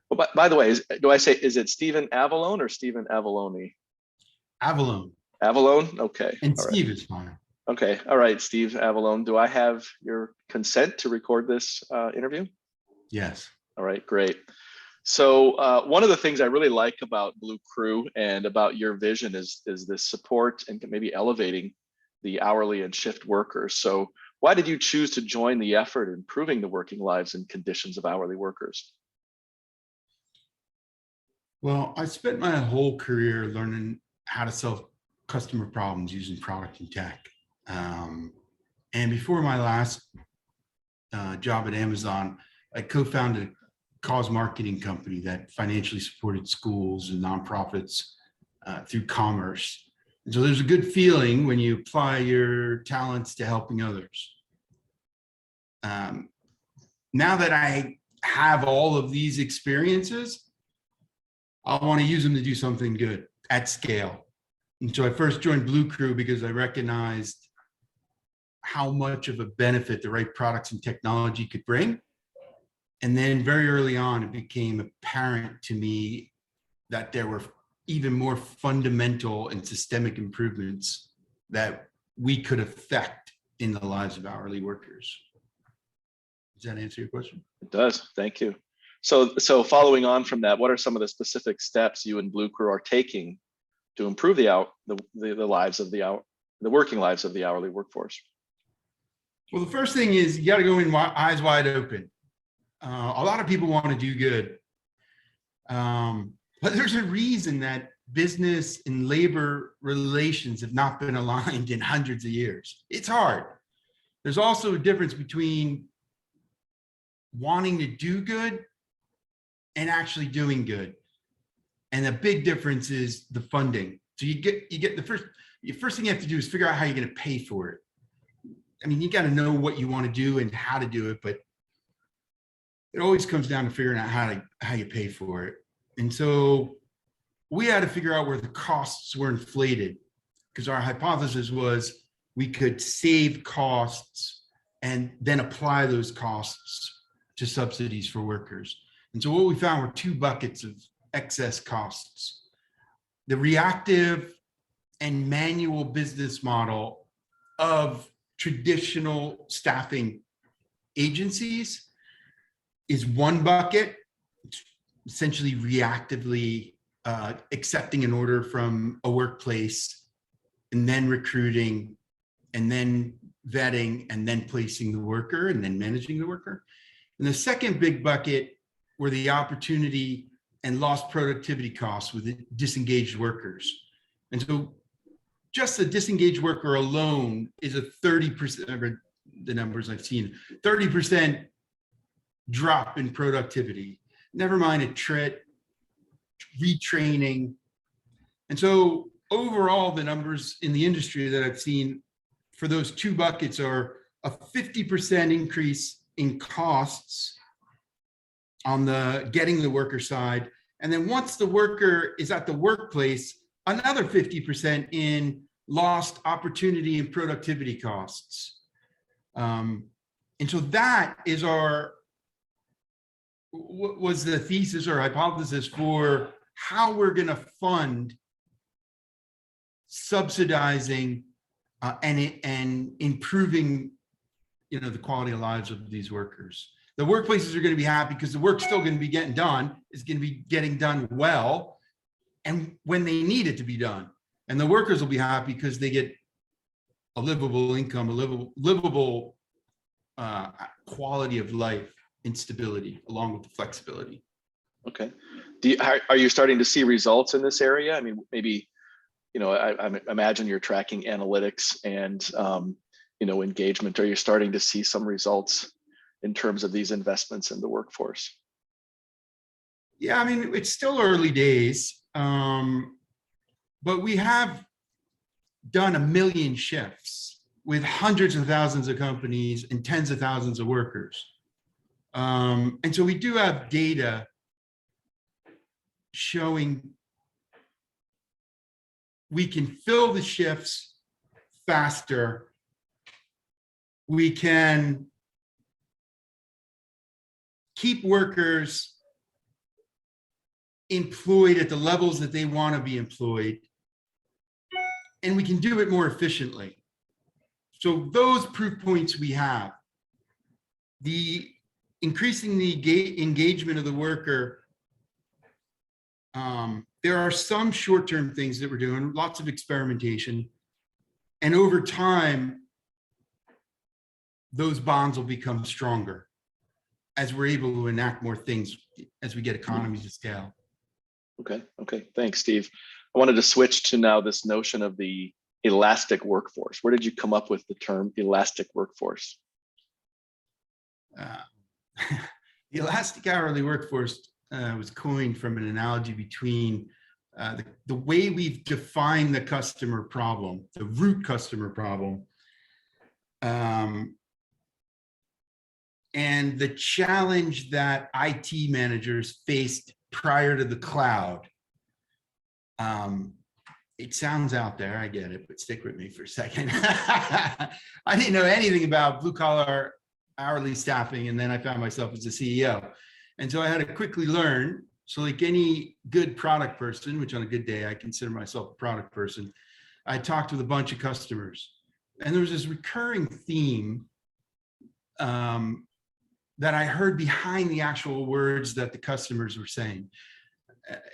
Well, by the way, is it Stephen Avalone or Stephen Avalone? Avalone. Avalone? Okay. And All right. Steve is fine. Okay. All right, Steve Avalone. Do I have your consent to record this interview? Yes. All right, great. So one of the things I really like about Bluecrew and about your vision is this support and maybe elevating the hourly and shift workers. So why did you choose to join the effort in improving the working lives and conditions of hourly workers? Well, I spent my whole career learning how to solve customer problems using product and tech. And before my last job at Amazon, I co-founded a cause marketing company that financially supported schools and nonprofits through commerce. And so there's a good feeling when you apply your talents to helping others. Now that I have all of these experiences, I want to use them to do something good at scale. And so I first joined Bluecrew because I recognized how much of a benefit the right products and technology could bring. And then very early on, it became apparent to me that there were even more fundamental and systemic improvements that we could affect in the lives of hourly workers. Does that answer your question? It does. Thank you. So following on from that, what are some of the specific steps you and Bluecrew are taking to improve the lives of the working lives of the hourly workforce? Well, the first thing is you got to go in eyes wide open. A lot of people want to do good, but there's a reason that business and labor relations have not been aligned in hundreds of years. It's hard. There's also a difference between wanting to do good and actually doing good. And the big difference is the funding. So you get the first thing you have to do is figure out how you're going to pay for it. I mean, you got to know what you want to do and how to do it, but it always comes down to figuring out how you pay for it. And so we had to figure out where the costs were inflated, because our hypothesis was we could save costs and then apply those costs to subsidies for workers. And so what we found were two buckets of excess costs: the reactive and manual business model of traditional staffing agencies is one bucket, essentially reactively accepting an order from a workplace and then recruiting and then vetting and then placing the worker and then managing the worker. And the second big bucket were the opportunity and lost productivity costs with disengaged workers. And so just the disengaged worker alone is a 30%, the numbers I've seen, 30% drop in productivity, never mind a retraining. And so overall, the numbers in the industry that I've seen for those two buckets are a 50% increase in costs on the getting the worker side. And then once the worker is at the workplace, another 50% in lost opportunity and productivity costs. And so that is was the thesis or hypothesis for how we're going to fund subsidizing and improving, the quality of lives of these workers. The workplaces are going to be happy because the work's still going to be getting done. It's going to be getting done well, and when they need it to be done. And the workers will be happy because they get a livable income, a livable quality of life and stability, along with the flexibility. Okay. Are you starting to see results in this area? I mean, maybe, I imagine you're tracking analytics and, engagement. Are you starting to see some results in terms of these investments in the workforce? Yeah, I mean, it's still early days, but we have done 1 million shifts with hundreds of thousands of companies and tens of thousands of workers. And so we do have data showing we can fill the shifts faster. We can keep workers employed at the levels that they want to be employed, and we can do it more efficiently. So those proof points we have, the increasing the engagement of the worker. There are some short-term things that we're doing, lots of experimentation, and over time, those bonds will become stronger as we're able to enact more things as we get economies of scale. Okay, thanks, Steve. I wanted to switch to now this notion of the elastic workforce. Where did you come up with the term elastic workforce? The elastic hourly workforce was coined from an analogy between the way we've defined the customer problem, the root customer problem, and the challenge that IT managers faced prior to the cloud. It sounds out there, I get it, but stick with me for a second. I didn't know anything about blue collar hourly staffing, and then I found myself as a CEO. And so I had to quickly learn. So like any good product person, which on a good day, I consider myself a product person, I talked with a bunch of customers. And there was this recurring theme that I heard behind the actual words that the customers were saying.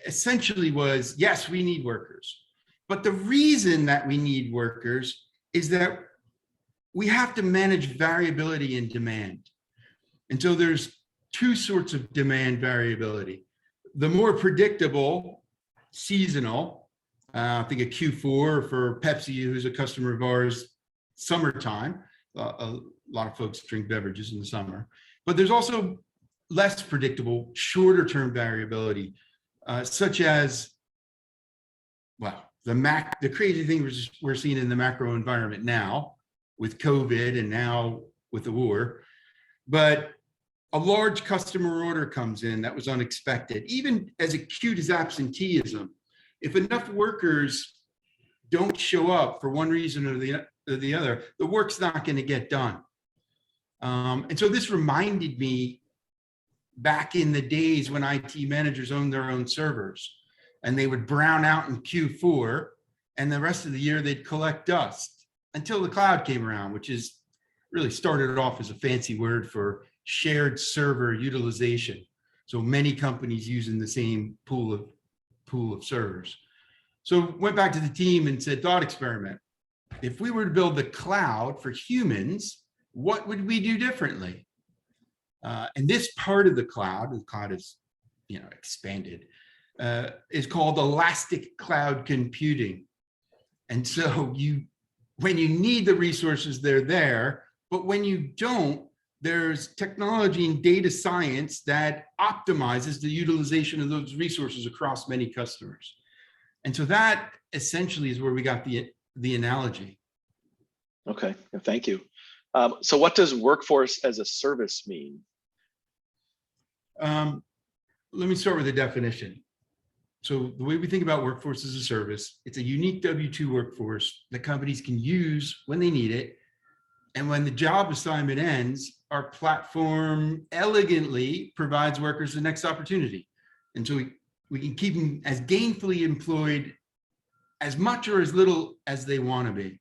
Essentially was, yes, we need workers. But the reason that we need workers is that we have to manage variability in demand. And so there's two sorts of demand variability. The more predictable, seasonal, think of Q4 for Pepsi, who's a customer of ours, summertime. A lot of folks drink beverages in the summer. But there's also less predictable, shorter term variability, such as, well, the crazy thing we're seeing in the macro environment now with COVID and now with the war. But a large customer order comes in that was unexpected, even as acute as absenteeism. If enough workers don't show up for one reason or the other, the work's not going to get done. And so this reminded me back in the days when IT managers owned their own servers and they would brown out in Q4 and the rest of the year they'd collect dust until the cloud came around, which is really started off as a fancy word for shared server utilization. So many companies using the same pool of servers. So went back to the team and said, thought experiment. If we were to build the cloud for humans, what would we do differently? And this part of the cloud is, expanded, is called elastic cloud computing. And so when you need the resources, they're there, but when you don't, there's technology and data science that optimizes the utilization of those resources across many customers. And so that essentially is where we got the analogy. Okay, thank you. So what does workforce as a service mean? Let me start with the definition. So the way we think about workforce as a service, it's a unique W-2 workforce that companies can use when they need it. And when the job assignment ends, our platform elegantly provides workers the next opportunity. And so we can keep them as gainfully employed as much or as little as they want to be.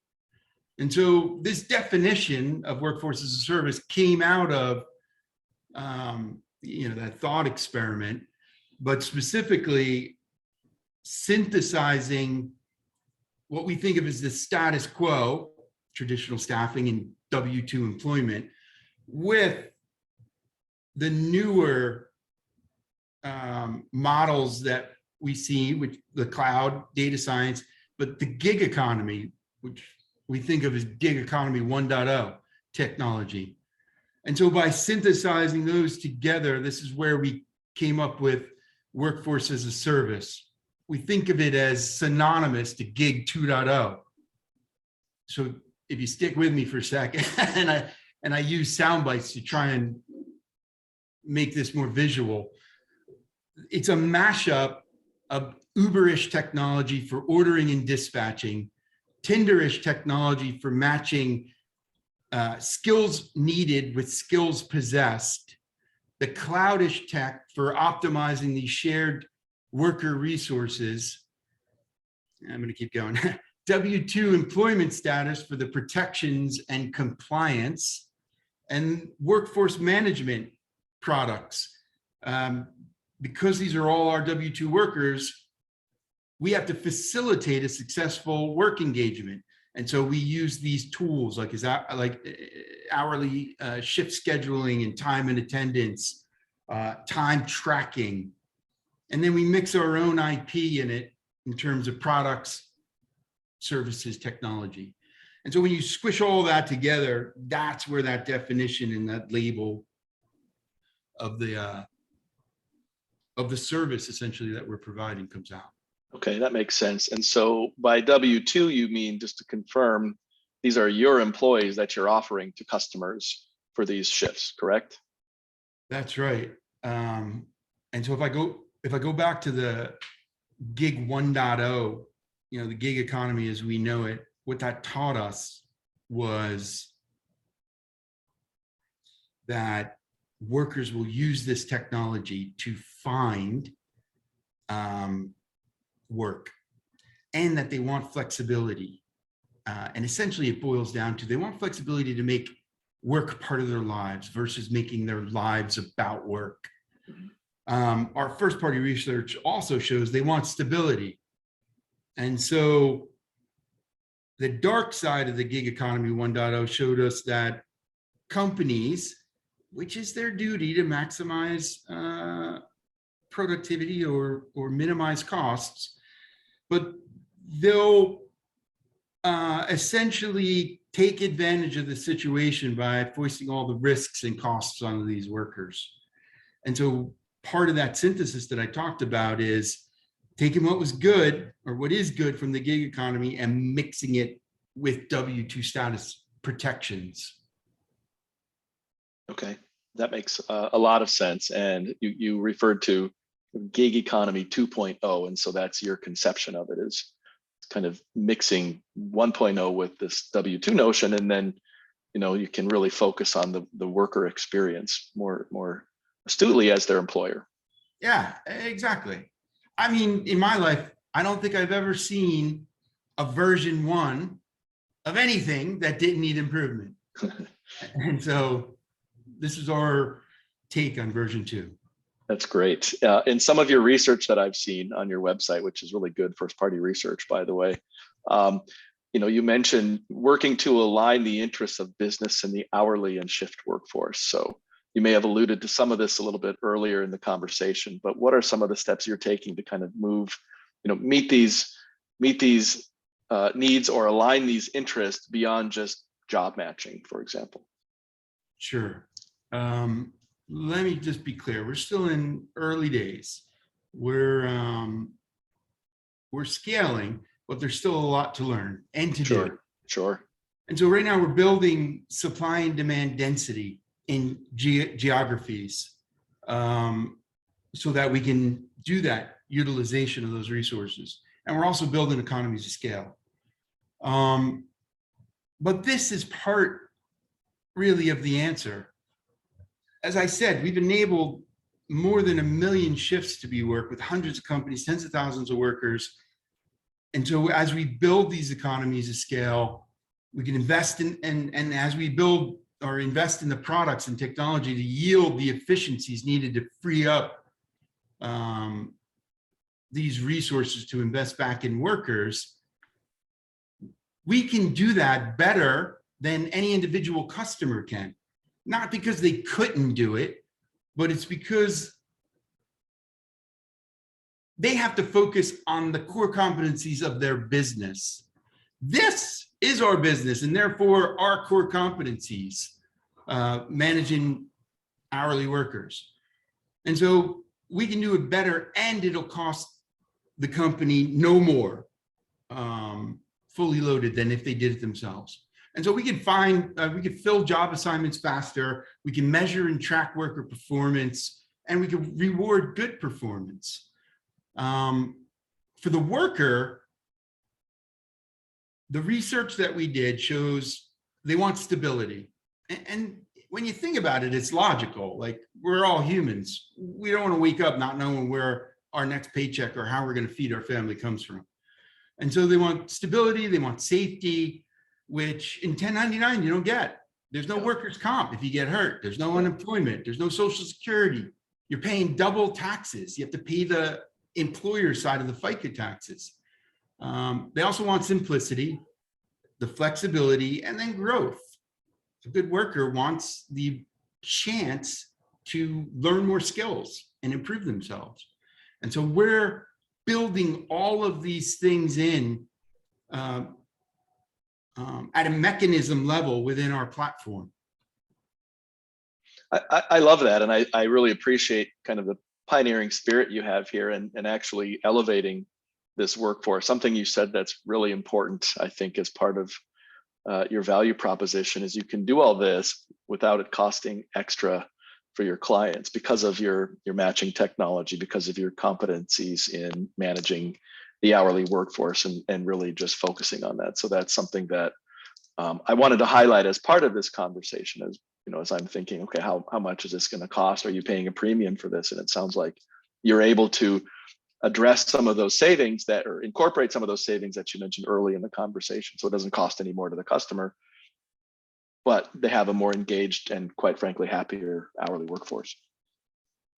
And so this definition of workforce as a service came out of that thought experiment, but specifically synthesizing what we think of as the status quo, traditional staffing and W-2 employment, with the newer models that we see, with the cloud, data science, but the gig economy, which we think of as gig economy 1.0 technology. And so by synthesizing those together, this is where we came up with workforce as a service. We think of it as synonymous to gig 2.0. So if you stick with me for a second, and I use sound bites to try and make this more visual, it's a mashup of Uber-ish technology for ordering and dispatching, Tinder-ish technology for matching skills needed with skills possessed, the cloudish tech for optimizing these shared worker resources. I'm going to keep going. W-2 employment status for the protections and compliance, and workforce management products. Because these are all our W-2 workers, we have to facilitate a successful work engagement. And so we use these tools like hourly shift scheduling and time and attendance, time tracking. And then we mix our own IP in it in terms of products, services, technology. And so when you squish all that together, that's where that definition and that label of the service essentially that we're providing comes out. Okay, that makes sense. And so by W-2, you mean, just to confirm, these are your employees that you're offering to customers for these shifts, correct? That's right. And so if I go back to the gig 1.0, the gig economy as we know it, what that taught us was that workers will use this technology to find work, and that they want flexibility. And essentially it boils down to, they want flexibility to make work part of their lives versus making their lives about work. Our first party research also shows they want stability. And so the dark side of the gig economy 1.0 showed us that companies, which is their duty to maximize productivity or minimize costs, but they'll essentially take advantage of the situation by foisting all the risks and costs onto these workers. And so part of that synthesis that I talked about is taking what was good or what is good from the gig economy and mixing it with W-2 status protections. Okay, that makes a lot of sense. And you referred to gig economy 2.0, and so that's your conception of it, is kind of mixing 1.0 with this W-2 notion, and then you can really focus on the worker experience more astutely as their employer. Yeah, exactly. I mean, in my life, I don't think I've ever seen a version 1 of anything that didn't need improvement. And so this is our take on version 2. That's great. In some of your research that I've seen on your website, which is really good first party research, by the way, you mentioned working to align the interests of business and the hourly and shift workforce. So you may have alluded to some of this a little bit earlier in the conversation, but what are some of the steps you're taking to kind of move, meet these needs or align these interests beyond just job matching, for example? Sure. Let me just be clear. We're still in early days. We're scaling, but there's still a lot to learn and to do. Sure. And so right now we're building supply and demand density in geographies so that we can do that utilization of those resources. And we're also building economies of scale. But this is part really of the answer. As I said, we've enabled more than 1 million shifts to be worked with hundreds of companies, tens of thousands of workers. And so as we build these economies of scale, we can invest in, and as we build or invest in the products and technology to yield the efficiencies needed to free up these resources to invest back in workers, we can do that better than any individual customer can. Not because they couldn't do it, but it's because they have to focus on the core competencies of their business. This is our business, and therefore our core competencies, managing hourly workers. And so we can do it better, and it'll cost the company no more fully loaded than if they did it themselves. And so we can we can fill job assignments faster, we can measure and track worker performance, and we can reward good performance. For the worker, the research that we did shows they want stability. And when you think about it, it's logical. Like, we're all humans. We don't want to wake up not knowing where our next paycheck or how we're going to feed our family comes from. And so they want stability, they want safety, which in 1099 you don't get. There's no workers' comp if you get hurt. There's no unemployment. There's no social security. You're paying double taxes. You have to pay the employer side of the FICA taxes. They also want simplicity, the flexibility, and then growth. A good worker wants the chance to learn more skills and improve themselves. And so we're building all of these things in at a mechanism level within our platform. I love that. And I really appreciate kind of the pioneering spirit you have here and actually elevating this workforce. Something you said that's really important, I think, as part of your value proposition is you can do all this without it costing extra for your clients because of your matching technology, because of your competencies in managing the hourly workforce and really just focusing on that. So that's something that I wanted to highlight as part of this conversation as, you know, as I'm thinking, okay, how much is this going to cost? Are you paying a premium for this? And it sounds like you're able to address some of those savings that, or incorporate some of those savings that you mentioned early in the conversation. So it doesn't cost any more to the customer, but they have a more engaged and, quite frankly, happier hourly workforce.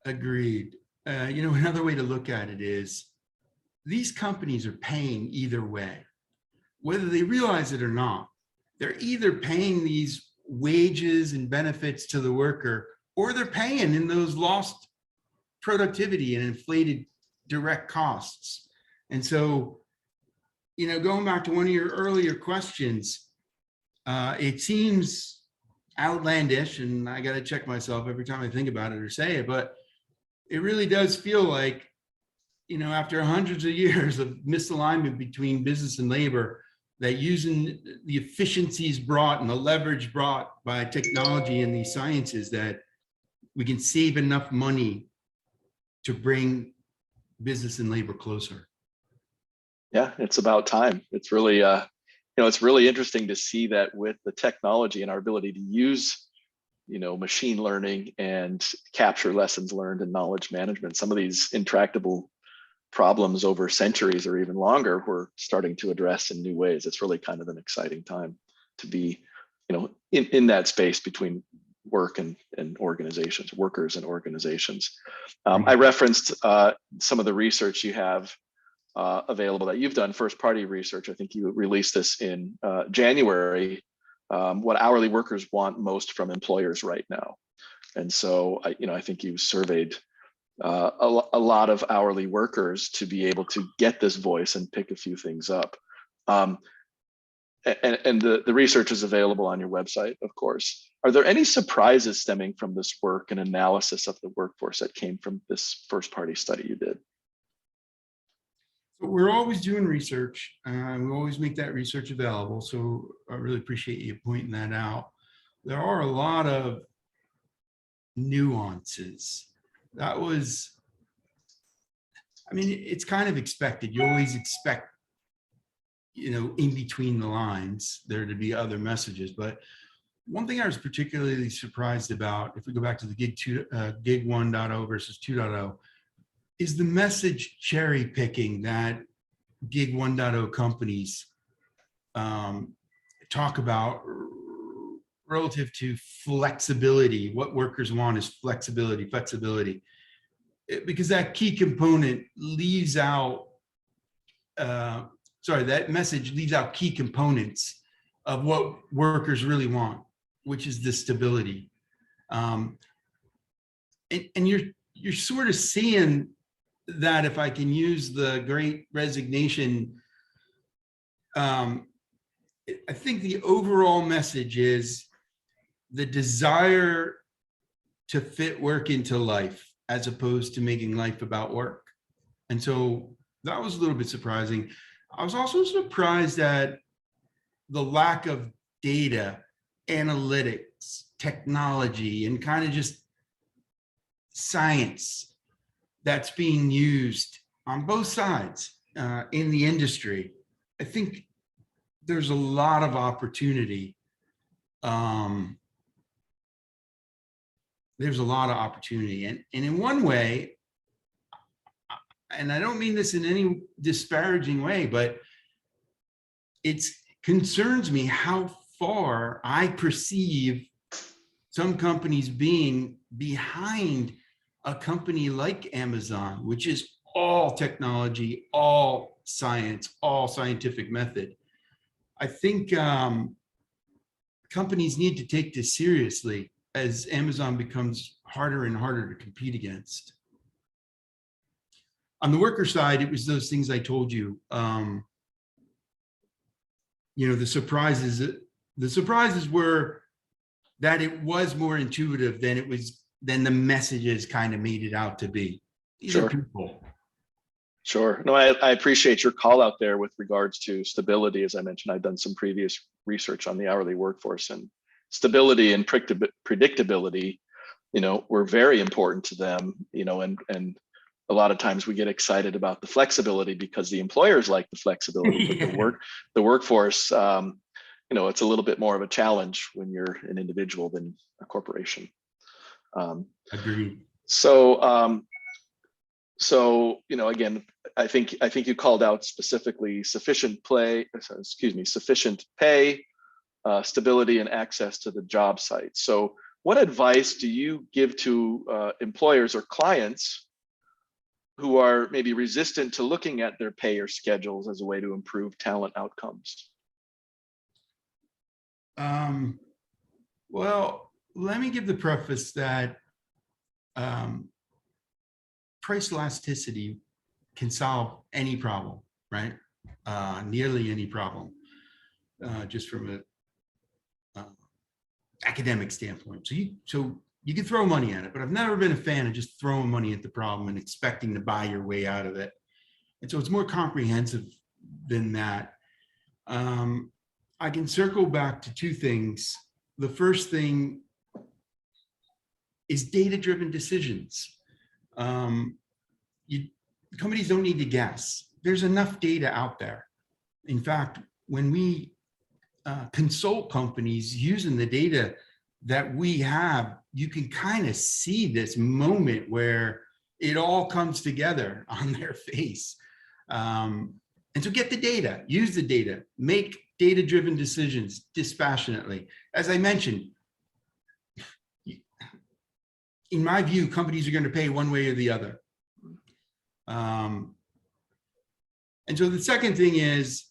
Agreed. You know, another way to look at it is these companies are paying either way, whether they realize it or not. They're either paying these wages and benefits to the worker, or they're paying in those lost productivity and inflated direct costs. And so, you know, going back to one of your earlier questions, it seems outlandish, and I got to check myself every time I think about it or say it, but it really does feel like, you know, after hundreds of years of misalignment between business and labor, that using the efficiencies brought and the leverage brought by technology and these sciences, that we can save enough money to bring business and labor closer. Yeah, it's about time. It's really, you know, it's really interesting to see that with the technology and our ability to use, you know, machine learning and capture lessons learned and knowledge management, some of these intractable problems over centuries or even longer, we're starting to address in new ways. It's really kind of an exciting time to be, you know, in that space between work and organizations, workers and organizations. I referenced some of the research you have available that you've done, first party research. I think you released this in January, what hourly workers want most from employers right now. And so, I think you surveyed a lot of hourly workers to be able to get this voice and pick a few things up. And the research is available on your website, of course. Are there any surprises stemming from this work and analysis of the workforce that came from this first party study you did? So we're always doing research. We always make that research available. So I really appreciate you pointing that out. There are a lot of nuances. That was, I mean, it's kind of expected. You always expect, you know, in between the lines, there to be other messages. But one thing I was particularly surprised about, if we go back to the gig 1.0 versus 2.0, is the message cherry picking that gig 1.0 companies talk about relative to flexibility. What workers want is flexibility, because that key component leaves out, that message leaves out key components of what workers really want, which is the stability. And you're sort of seeing that, if I can use the Great Resignation, I think the overall message is the desire to fit work into life as opposed to making life about work. And so that was a little bit surprising. I was also surprised at the lack of data, analytics, technology, and kind of just science that's being used on both sides in the industry. I think there's a lot of opportunity. There's a lot of opportunity. And in one way, and I don't mean this in any disparaging way, but it concerns me how far I perceive some companies being behind a company like Amazon, which is all technology, all science, all scientific method. I think companies need to take this seriously as Amazon becomes harder and harder to compete against. On the worker side, it was those things I told you. The surprises were that it was more intuitive than the messages kind of made it out to be. These are people. Sure. No, I appreciate your call out there with regards to stability. As I mentioned, I've done some previous research on the hourly workforce, and stability and predictability, were very important to them, and a lot of times we get excited about the flexibility because the employers like the flexibility, but the workforce, it's a little bit more of a challenge when you're an individual than a corporation. Agreed. So again, I think you called out specifically sufficient pay, stability, and access to the job site. So what advice do you give to employers or clients who are maybe resistant to looking at their pay or schedules as a way to improve talent outcomes? Well, let me give the preface that price elasticity can solve any problem, right? Nearly any problem, just from a academic standpoint. So you can throw money at it, but I've never been a fan of just throwing money at the problem and expecting to buy your way out of it. And so it's more comprehensive than that. I can circle back to two things. The first thing is data-driven decisions. Companies don't need to guess. There's enough data out there. In fact, when we consult companies using the data that we have, you can kind of see this moment where it all comes together on their face. And so get the data, use the data, make data-driven decisions dispassionately. As I mentioned, in my view, companies are going to pay one way or the other. And so the second thing is,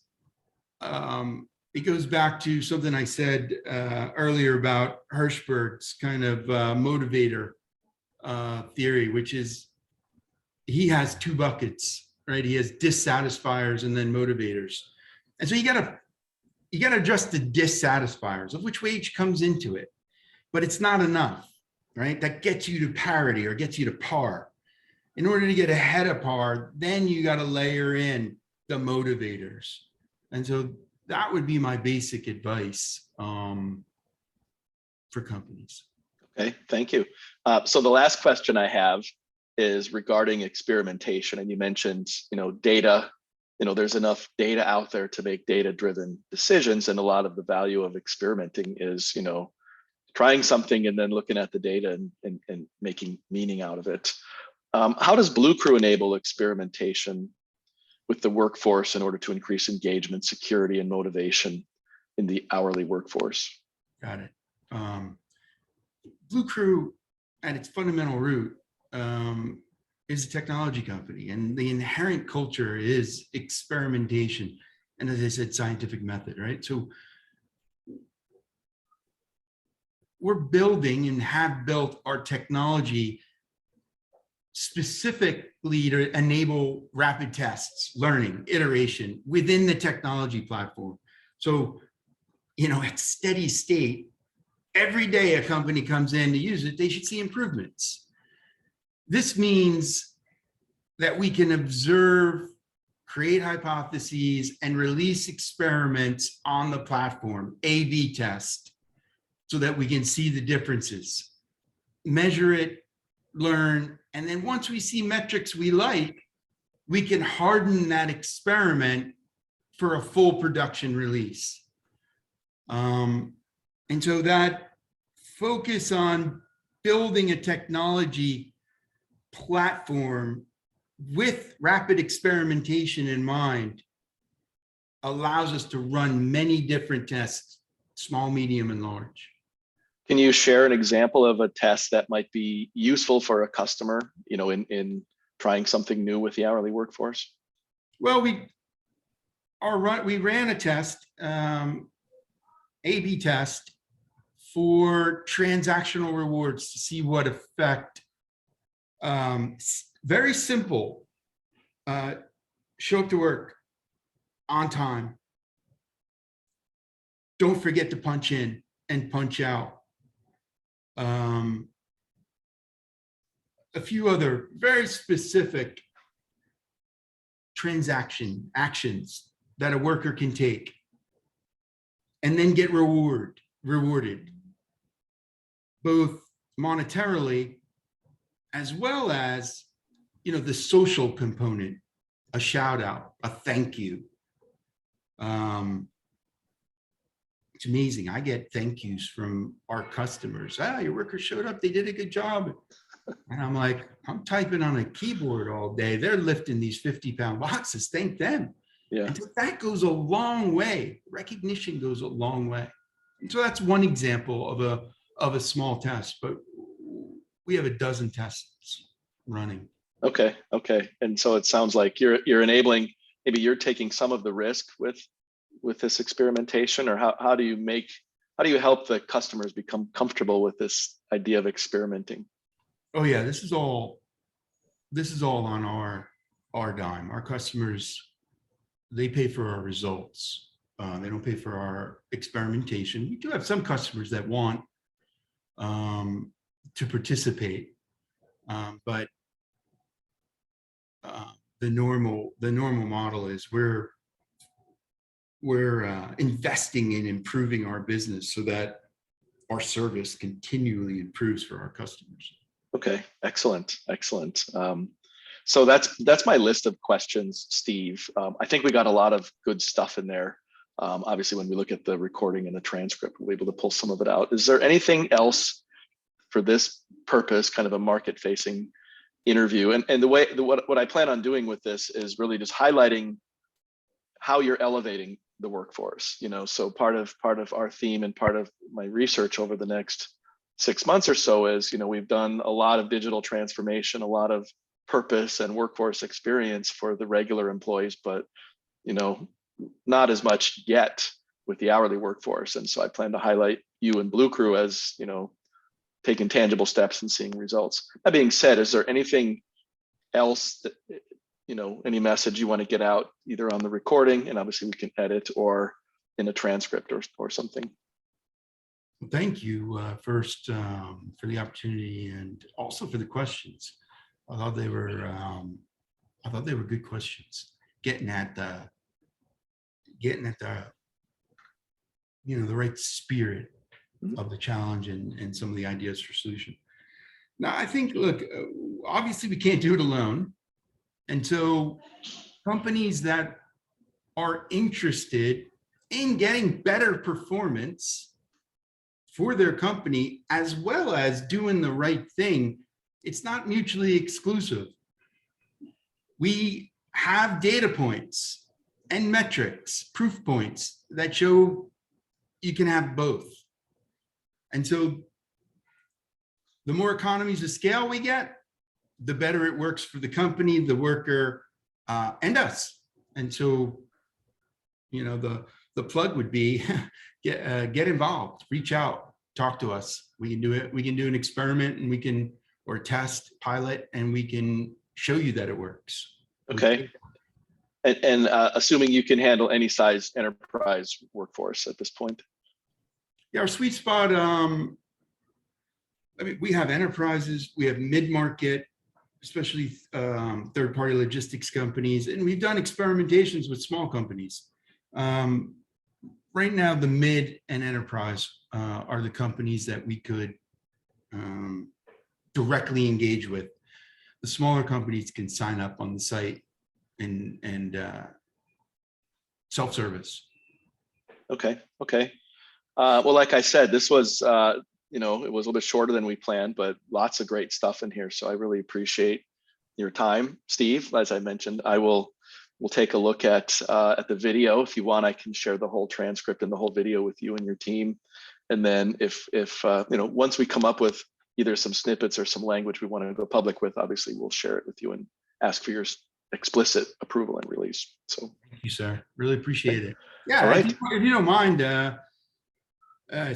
it goes back to something I said earlier about Hirschberg's kind of motivator theory, which is he has two buckets, right? He has dissatisfiers and then motivators. And so you gotta address the dissatisfiers, of which wage comes into it, but it's not enough, right? That gets you to parity or gets you to par. In order to get ahead of par, then you got to layer in the motivators. And so that would be my basic advice for companies. Okay, thank you. So the last question I have is regarding experimentation. And you mentioned, data, there's enough data out there to make data-driven decisions. And a lot of the value of experimenting is, trying something and then looking at the data and making meaning out of it. How does Bluecrew enable experimentation with the workforce in order to increase engagement, security, and motivation in the hourly workforce? Got it. Bluecrew, at its fundamental root, is a technology company, and the inherent culture is experimentation. And as I said, scientific method, right? So we're building and have built our technology specifically to enable rapid tests, learning, iteration within the technology platform. So, at steady state, every day a company comes in to use it, they should see improvements. This means that we can observe, create hypotheses, and release experiments on the platform, A/B test, so that we can see the differences, measure it, learn, and then once we see metrics we like, we can harden that experiment for a full production release. And so that focus on building a technology platform with rapid experimentation in mind, allows us to run many different tests, small, medium, and large. Can you share an example of a test that might be useful for a customer, in trying something new with the hourly workforce? Well, we ran a test, A/B test for transactional rewards to see what effect. Very simple. Show up to work on time. Don't forget to punch in and punch out. A few other very specific transaction actions that a worker can take and then get rewarded, both monetarily as well as, the social component, a shout out, a thank you. It's amazing. I get thank yous from our customers. Your worker showed up. They did a good job. And I'm like, I'm typing on a keyboard all day. They're lifting these 50-pound boxes. Thank them. Yeah. And so that goes a long way. Recognition goes a long way. And so that's one example of a small test, but we have a dozen tests running. Okay. And so it sounds like you're enabling, maybe you're taking some of the risk with this experimentation, or how do you help the customers become comfortable with this idea of experimenting? Oh yeah, this is all on our dime. Our customers, they pay for our results. They don't pay for our experimentation. We do have some customers that want to participate, but the normal model is we're investing in improving our business so that our service continually improves for our customers. Okay, excellent. So that's my list of questions, Steve. I think we got a lot of good stuff in there. Obviously, when we look at the recording and the transcript, we'll be able to pull some of it out. Is there anything else for this purpose, kind of a market-facing interview? And what I plan on doing with this is really just highlighting how you're elevating the workforce. So part of our theme and part of my research over the next 6 months or so is, we've done a lot of digital transformation, a lot of purpose and workforce experience for the regular employees, but not as much yet with the hourly workforce. And so I plan to highlight you and Bluecrew as, taking tangible steps and seeing results. That being said, is there anything else that, any message you want to get out either on the recording, and obviously we can edit, or in a transcript or something? Thank you first for the opportunity and also for the questions. I thought they were good questions, getting at the the right spirit of the challenge and some of the ideas for solution. Now, I think, look, obviously we can't do it alone. And so companies that are interested in getting better performance for their company, as well as doing the right thing, it's not mutually exclusive. We have data points and metrics, proof points that show you can have both. And so the more economies of scale we get, the better it works for the company, the worker, and us. And so, the plug would be get involved, reach out, talk to us. We can do it. We can do an experiment, and or test, pilot, and we can show you that it works. Okay. And assuming you can handle any size enterprise workforce at this point. Yeah, our sweet spot. We have enterprises, we have mid-market, especially third-party logistics companies, and we've done experimentations with small companies. Right now, the mid and enterprise are the companies that we could directly engage with. The smaller companies can sign up on the site and self-service. Okay. Well, like I said, this was, it was a little bit shorter than we planned, but lots of great stuff in here. So I really appreciate your time, Steve. As I mentioned, we'll take a look at the video. If you want, I can share the whole transcript and the whole video with you and your team. And then if once we come up with either some snippets or some language we want to go public with, obviously we'll share it with you and ask for your explicit approval and release. So Thank you, sir. Really appreciate it. all Yeah, right. if you don't mind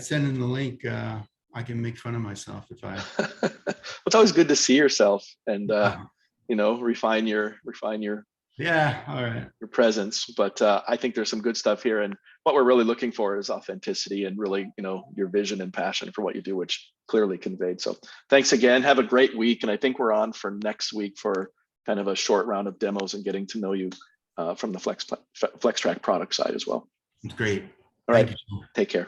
sending the link, I can make fun of myself if I. It's always good to see yourself and refine your Yeah, all right. your presence. But I think there's some good stuff here, and what we're really looking for is authenticity and really your vision and passion for what you do, which clearly conveyed. So thanks again. Have a great week, and I think we're on for next week for kind of a short round of demos and getting to know you from the Flextrack product side as well. It's great. All right. Thank you. Take care.